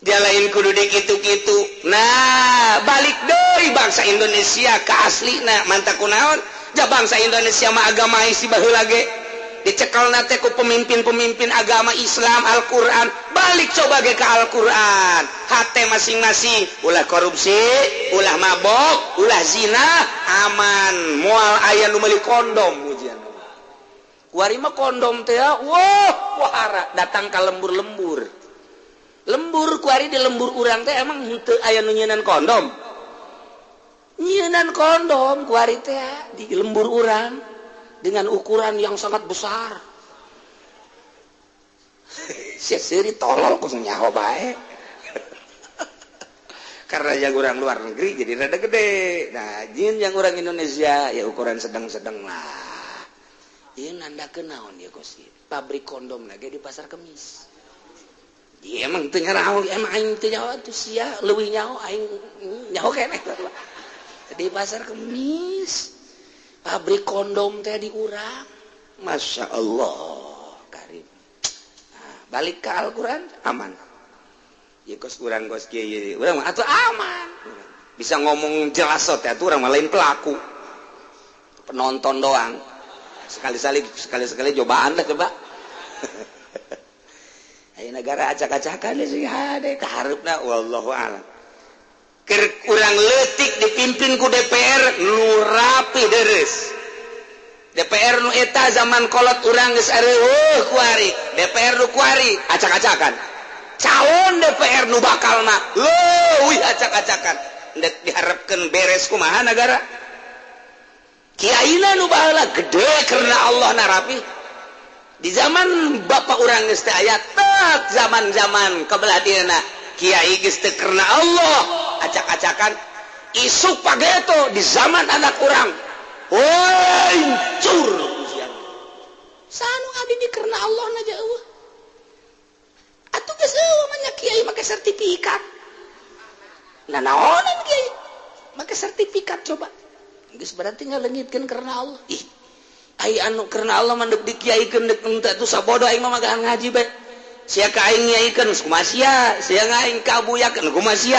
dia lain kudu dikitu-kitu. Nah, balik deui bangsa Indonesia ke aslina mantap kunaon? Ja bangsa Indonesia mah agama isi baheula ge. Dicekelna teh ku pemimpin-pemimpin agama Islam Al-Qur'an. Balik coba ge ke Al-Qur'an. Hate masing-masing, ulah korupsi, ulah mabok, ulah zina, aman. Moal aya nu meuli kondom ujian. Kuari mah kondom teh wah wahara datang ka lembur-lembur. Lembur kuari di lembur urang teh emang henteu aya nu nyeunan kondom. Nyeunan kondom kuari teh di lembur urang dengan ukuran yang sangat besar. Sia seuri tolol kus nyaho bae. Karena yang orang luar negeri jadi rada gede. Nah, jin yang orang Indonesia ya ukuran sedang-sedang lah. Ieu nandakeun naon ya Gusti? Pabrik kondom lagi di Pasar Kemis. Ya emang teu nyaraho emang aing teu nyaho atuh sia leuwih nyaho aing nyaho keneh di Pasar Kemis pabrik kondom teh di urang Masya Allah karim nah, balik ke Al-Quran aman ya kos urang kos kieu urang mah atuh aman bisa ngomong jelas teh atuh urang mah lain pelaku penonton doang sekali-sekali cobaan lah coba negara acak-acakan sih hade kaharepna wallahu a'lam. Keur urang leutik dipimpin ku DPR nu rapi deres. DPR nu eta zaman kolot urang geus areueuh kuari. DPR nu kuari acak-acakan. Calon DPR nu bakalna leuwih acak-acakan. Dek diharapkeun beres kumaha negara. Kiaina nu baheula gede karena Allah na rapi. Di zaman bapak urang geus teh aya tek zaman-zaman kabelah dieuna kiai geus teu karena Allah acak-acakan isuk pageto di zaman anak urang hancur ujian sanu abdi di karena Allah na ja eueuh atuh geus eueuh mah nya kiai make sertifikat nah naonan kiai make sertifikat coba geus berarti ngaleungitkeun karena Allah ih ai anu karena Allah mandek dikiaikeun dek enta tuh sabodo aing mah magahan ngaji bae. Sia ka aing nyaikeun kumaha sia aing kabuyakeun kumaha sia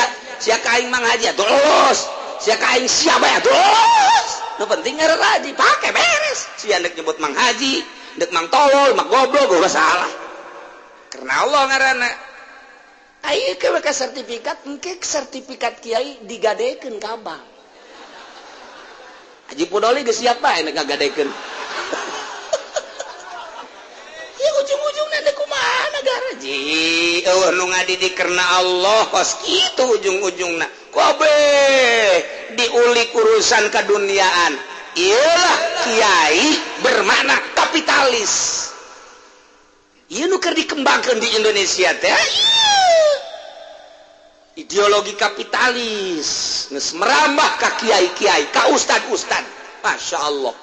ka aing mah ngaji atuh lulus. Sia ka aing sia bae atuh lulus. Nu penting ngaji pake beres. Sia dek nyebut mang haji, dek mang tolol, mang goblok gua salah. Karena Allah ngaranna. Ai ke sertifikat engke sertifikat kiai digadekeun ka bank. Haji Pudoli geus siap bae nek ngagadekeun. Ya ujung-ujungna teh kumaha negara ji nu ngadidik karena Allah kos kitu ujung-ujungna kabeh diulik urusan keduniaan iyalah kiai bermakna kapitalis ieu nu keur dikembangkeun di Indonesia teh ideologi kapitalis geus merambah ka kiai-kiai ka ustad-ustad Masya Allah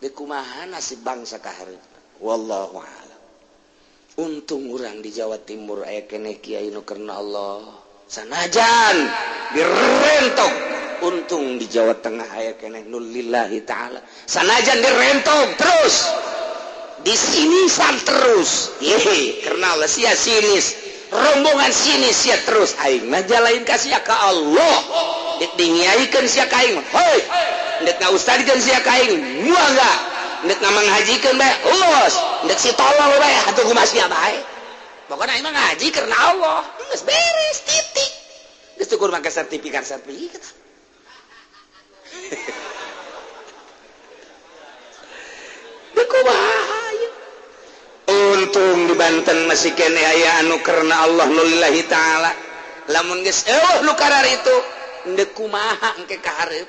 di kumaha nasib bangsa kahareup wallahu a'lam. Untung urang di Jawa Timur aya keneh kiai nu karena Allah sanajan direntok untung di Jawa Tengah aya keneh nu lillahi taala sanajan direntok terus disinisan terus ye karena Allah sia sinis rombongan sinis sia terus aing mah jalain ka sia ka Allah dik dingiaikeun sia ka aing heuy dek ngaustadikeun sia ka aing moal enggak ndek ngajikan bae ulus ndek si tolol bae atuh kumaha sia bae pokokna imah ngaji karena Allah geus beres titik geus tukur make sertifikat untung di Banten masih kene aya anu karena Allah lillahi ta'ala lamun geus nu karar itu ndek kumaha engke kaharep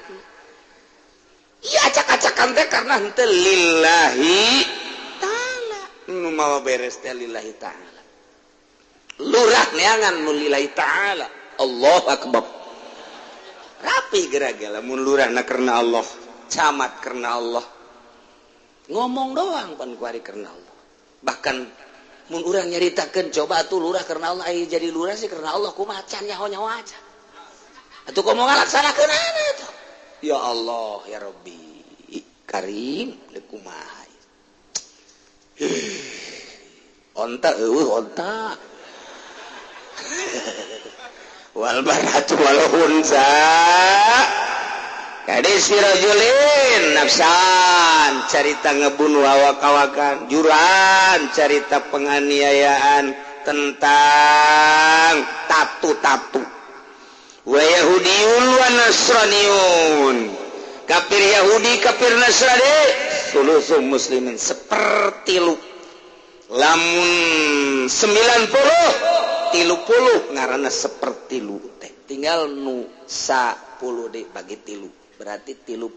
iya acak-acakan teh karena henteu lillahi ta'ala nu mawa beres teh lillahi ta'ala lurah neangan nu lillahi ta'ala Allahu akbar rapi geragala mun lurahna karena Allah camat karena Allah ngomong doang pan kuari karena Allah bahkan mun urang nyaritakeun coba atuh lurah karena Allah aya jadi lurah sih karena Allah kumaha can nyaho-nyaho aja atuh komo ngalaksanakeun atuh ya Allah ya Rabbi Karim deuk kumaha onta eueuh onta wal baratu wal hunsa kadis rajulin nafsan carita ngebunuh awak-awakan juran carita penganiayaan tentang tatu wa yahudiyun wa nasraniun kafir Yahudi kafir Nasrani sulusul muslimin seperti lu lamun 90 30 ngaranna seperti lu teh tinggal nu 10 deh bagi tilu berarti 30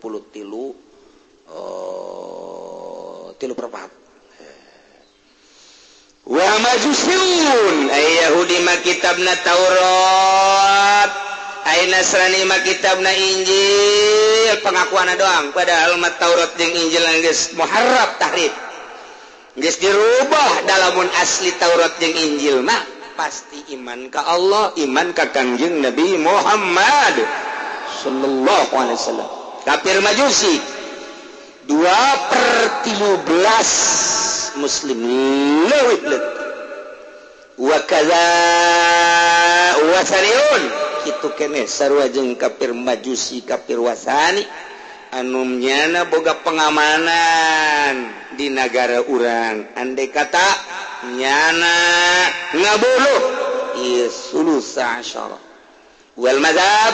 perempat wa majusun ay Yahudi ma kitabna Taurat ay Nasrani ma kitabna Injil pengakuanna doang padahal mah Taurat jeung Injil geus muharraf tahrif geus dirubah dalamun asli Taurat jeung Injil mah pasti iman ka Allah iman ka Kangjeng Nabi Muhammad sallallahu alaihi wasallam kafir majusi 2/13 muslim leuwih wa kadza wasaniun kitu keneh sarua jeung kafir majusi kafir wasani anu nyana boga pengamanan di negara urang andai kata nyana ngabunuh ieu sulusa asyara wal mazhab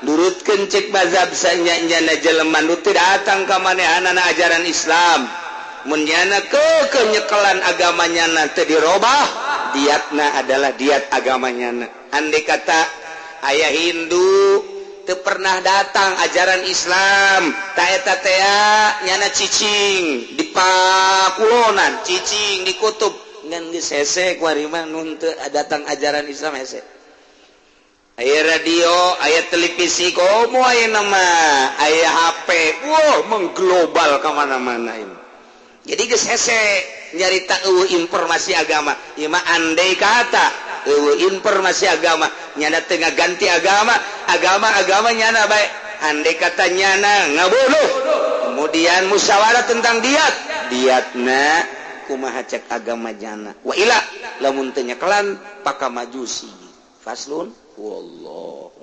nurutkeun cek mazhab sanya-nyana jelema nu teu datang ka manehanana ajaran Islam mun nyana keukeun nyekelan agamanya teu dirobah diatna adalah diat agamanya andai kata aya Hindu teu pernah datang ajaran Islam ta eta teh nyana cicing di pakulonan cicing di kutub ngan geus hese kuari mah nun teu datang ajaran Islam hese aya radio aya televisi komo aya nama aya HP wah mengglobal ka mana-mana ini jadi geus hese nyarita eueuh informasi agama ieu mah andai kata eueuh informasi agama nyana teu ngaganti agama nyana bae andai kata nyana ngabunuh kemudian musyawarah tentang diatna kumaha cek agama nyana wa ila lamun teu nyekelan paka majusi faslun wallahu